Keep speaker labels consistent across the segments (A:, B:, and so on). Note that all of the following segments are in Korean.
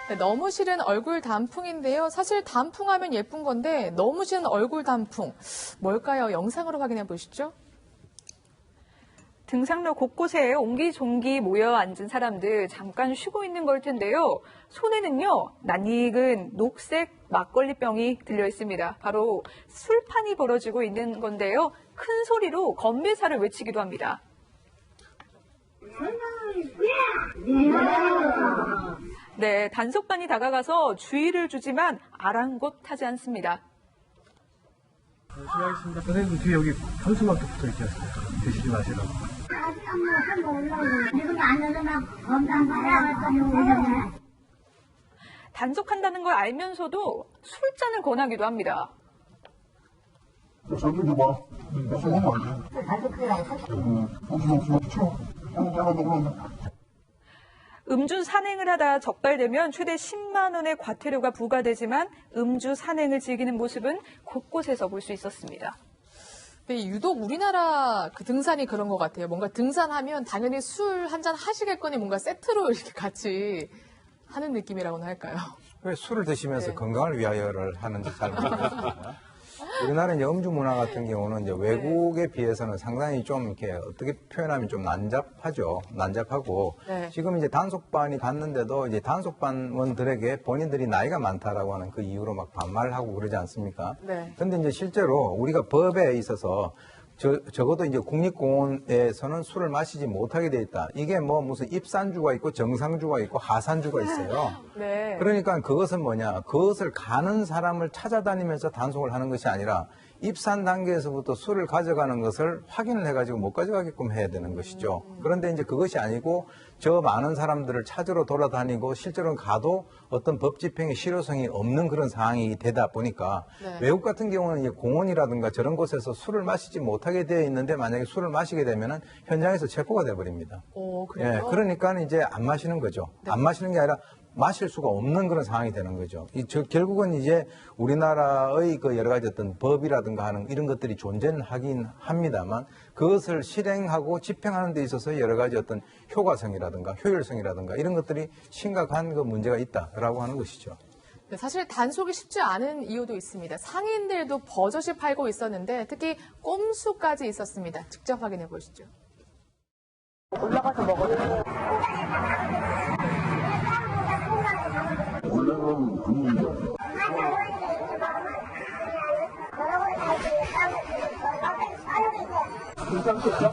A: 네, 너무 싫은 얼굴 단풍인데요. 사실 단풍하면 예쁜 건데 너무 싫은 얼굴 단풍. 뭘까요? 영상으로 확인해 보시죠.
B: 등산로 곳곳에 옹기종기 모여 앉은 사람들 잠깐 쉬고 있는 걸 텐데요. 손에는요, 낯익은 녹색 막걸리병이 들려 있습니다. 바로 술판이 벌어지고 있는 건데요. 큰 소리로 건배사를 외치기도 합니다. 네, 단속반이 다가가서 주의를 주지만 아랑곳하지 않습니다.
C: 실례하겠습니다. 선생님 뒤에 여기 현수막도 붙어 있지 않습니까? 드시지 마시라고.
B: 단속한다는 걸 알면서도 술잔을 권하기도 합니다.
D: 저기 봐. 소금
B: 음주 산행을 하다 적발되면 최대 10만 원의 과태료가 부과되지만 음주 산행을 즐기는 모습은 곳곳에서 볼 수 있었습니다.
A: 네, 유독 우리나라 그 등산이 그런 것 같아요. 뭔가 등산하면 당연히 술 한 잔 하시겠거니 뭔가 세트로 이렇게 같이 하는 느낌이라고나 할까요?
E: 왜 술을 드시면서
A: 네.
E: 건강을 위하여를 하는지 잘 모르겠습니다. 우리나라는 이제 음주 문화 같은 경우는 이제 외국에 비해서는 상당히 좀 이렇게 어떻게 표현하면 좀 난잡하고
A: 네.
E: 지금 이제 단속반이 갔는데도 이제 단속반원들에게 본인들이 나이가 많다라고 하는 그 이유로 막 반말을 하고 그러지 않습니까?
A: 네.
E: 근데 이제 실제로 우리가 법에 있어서 적어도 이제 국립공원에서는 술을 마시지 못하게 돼 있다. 이게 뭐 무슨 입산주가 있고 정상주가 있고 하산주가 있어요.
A: 네.
E: 그러니까 그것은 뭐냐. 그것을 가는 사람을 찾아다니면서 단속을 하는 것이 아니라 입산 단계에서부터 술을 가져가는 것을 확인을 해가지고 못 가져가게끔 해야 되는 것이죠. 그런데 이제 그것이 아니고 저 많은 사람들을 찾으러 돌아다니고 실제로는 가도 어떤 법 집행의 실효성이 없는 그런 상황이 되다 보니까
A: 네.
E: 외국 같은 경우는 이제 공원이라든가 저런 곳에서 술을 마시지 못하게 되어 있는데 만약에 술을 마시게 되면은 현장에서 체포가 돼버립니다.
A: 오, 그래요?
E: 예, 그러니까 이제 안 마시는 거죠.
A: 네.
E: 안 마시는 게 아니라 마실 수가 없는 그런 상황이 되는 거죠. 결국은 이제 우리나라의 그 여러 가지 어떤 법이라든가 하는 이런 것들이 존재는 하긴 합니다만 그것을 실행하고 집행하는 데 있어서 여러 가지 어떤 효과성이라든가 효율성이라든가 이런 것들이 심각한 그 문제가 있다라고 하는 것이죠.
A: 네, 사실 단속이 쉽지 않은 이유도 있습니다. 상인들도 버젓이 팔고 있었는데 특히 꼼수까지 있었습니다. 직접 확인해 보시죠.
D: 올라가서 먹어요. 원래는 금리죠. 괜찮겠죠?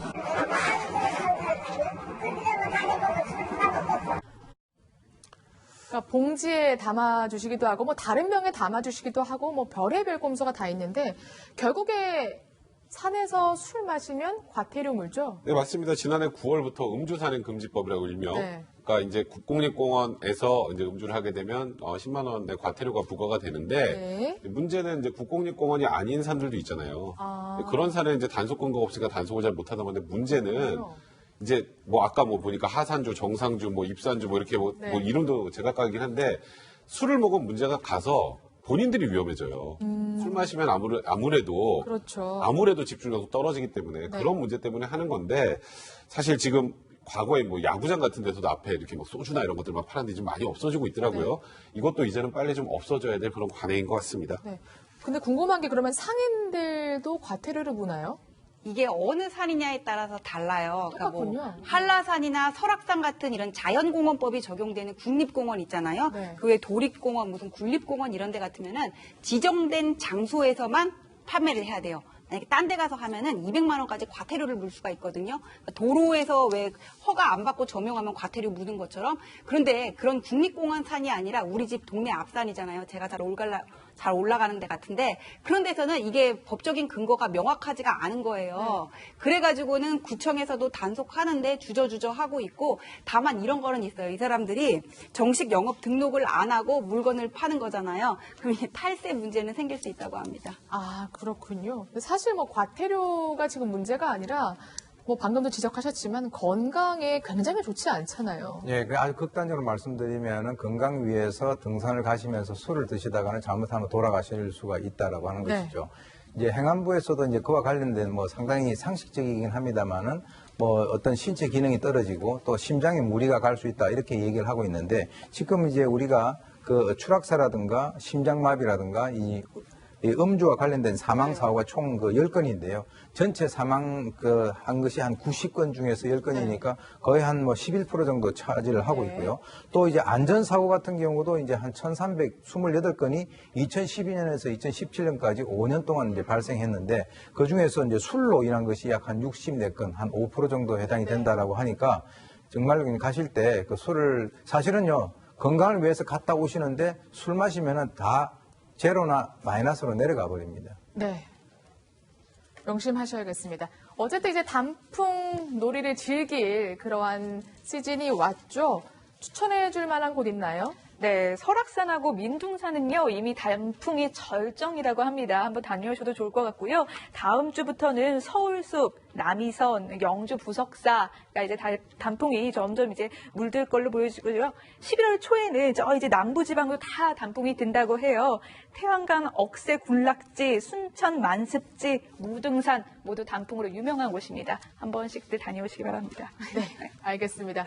A: 그러니까 봉지에 담아주시기도 하고 뭐 다른 병에 담아주시기도 하고 뭐 별의별 꼼수가 다 있는데 결국에 산에서 술 마시면 과태료 물죠?
F: 네, 맞습니다. 지난해 9월부터 음주산행금지법이라고 일명,
A: 네.
F: 그러니까 이제 국공립공원에서 이제 음주를 하게 되면 10만 원의 과태료가 부과가 되는데
A: 네.
F: 문제는 이제 국공립공원이 아닌 산들도 있잖아요.
A: 아.
F: 그런 산에 이제 단속 근거가 없으니까 단속을 잘 못하다 보는데 문제는
A: 그렇군요.
F: 이제 뭐 아까 뭐 보니까 하산주, 정상주, 뭐 입산주 뭐 이렇게 뭐,
A: 네.
F: 뭐 이름도 제각각이긴 한데 술을 먹으면 문제가 가서 본인들이 위험해져요. 술 마시면 아무래도
A: 그렇죠.
F: 아무래도 집중력도 떨어지기 때문에
A: 네.
F: 그런 문제 때문에 하는 건데 사실 지금 과거에 뭐 야구장 같은 데서도 앞에 이렇게 뭐 소주나 이런 것들 막 팔았는데 좀 많이 없어지고 있더라고요.
A: 네.
F: 이것도 이제는 빨리 좀 없어져야 될 그런 관행인 것 같습니다.
A: 네. 근데 궁금한 게 그러면 상인들도 과태료를 무나요?
G: 이게 어느 산이냐에 따라서 달라요. 그러니까 뭐
A: 똑같군요.
G: 한라산이나 설악산 같은 이런 자연공원법이 적용되는 국립공원 있잖아요.
A: 네.
G: 그 외 도립공원, 무슨 군립공원 이런 데 같으면은 지정된 장소에서만 판매를 해야 돼요. 만약에 딴 데 가서 하면은 200만 원까지 과태료를 물 수가 있거든요. 그러니까 도로에서 왜 허가 안 받고 점용하면 과태료 묻은 것처럼. 그런데 그런 국립공원 산이 아니라 우리 집 동네 앞산이잖아요. 제가 잘 올라가는 데 같은데 그런 데서는 이게 법적인 근거가 명확하지가 않은 거예요. 그래가지고는 구청에서도 단속하는데 주저주저 하고 있고 다만 이런 거는 있어요. 이 사람들이 정식 영업 등록을 안 하고 물건을 파는 거잖아요. 그럼 이게 탈세 문제는 생길 수 있다고 합니다.
A: 아, 그렇군요. 근데 사실 뭐 과태료가 지금 문제가 아니라 뭐 방금도 지적하셨지만 건강에 굉장히 좋지 않잖아요.
E: 예, 아주 극단적으로 말씀드리면은 건강 위해서 등산을 가시면서 술을 드시다가는 잘못하면 돌아가실 수가 있다라고 하는
A: 네.
E: 것이죠. 이제 행안부에서도 이제 그와 관련된 뭐 상당히 상식적이긴 합니다만은 뭐 어떤 신체 기능이 떨어지고 또 심장에 무리가 갈 수 있다 이렇게 얘기를 하고 있는데 지금 이제 우리가 그 추락사라든가 심장마비라든가 이 음주와 관련된 사망 사고가 총 그 10건인데요. 전체 사망 한 것이 한 90건 중에서 10건이니까 거의 한 뭐 11% 정도 차지를 하고 있고요. 또 이제 안전사고 같은 경우도 이제 한 1328건이 2012년에서 2017년까지 5년 동안 이제 발생했는데 그 중에서 이제 술로 인한 것이 약 한 64건, 한 5% 정도 해당이 된다라고 하니까 정말 가실 때 그 술을 사실은요, 건강을 위해서 갔다 오시는데 술 마시면은 다 제로나 마이너스로 내려가 버립니다.
A: 네. 명심하셔야겠습니다. 어쨌든 이제 단풍 놀이를 즐길 그러한 시즌이 왔죠. 추천해 줄 만한 곳 있나요?
B: 네, 설악산하고 민둥산은요, 이미 단풍이 절정이라고 합니다. 한번 다녀오셔도 좋을 것 같고요. 다음 주부터는 서울숲, 남이선, 영주 부석사가 이제 단풍이 점점 이제 물들 걸로 보여지고요. 11월 초에는 저 이제 남부지방도 다 단풍이 든다고 해요. 태안강 억새 군락지, 순천 만습지, 무등산 모두 단풍으로 유명한 곳입니다. 한 번씩들 다녀오시기 바랍니다.
A: 네, 알겠습니다.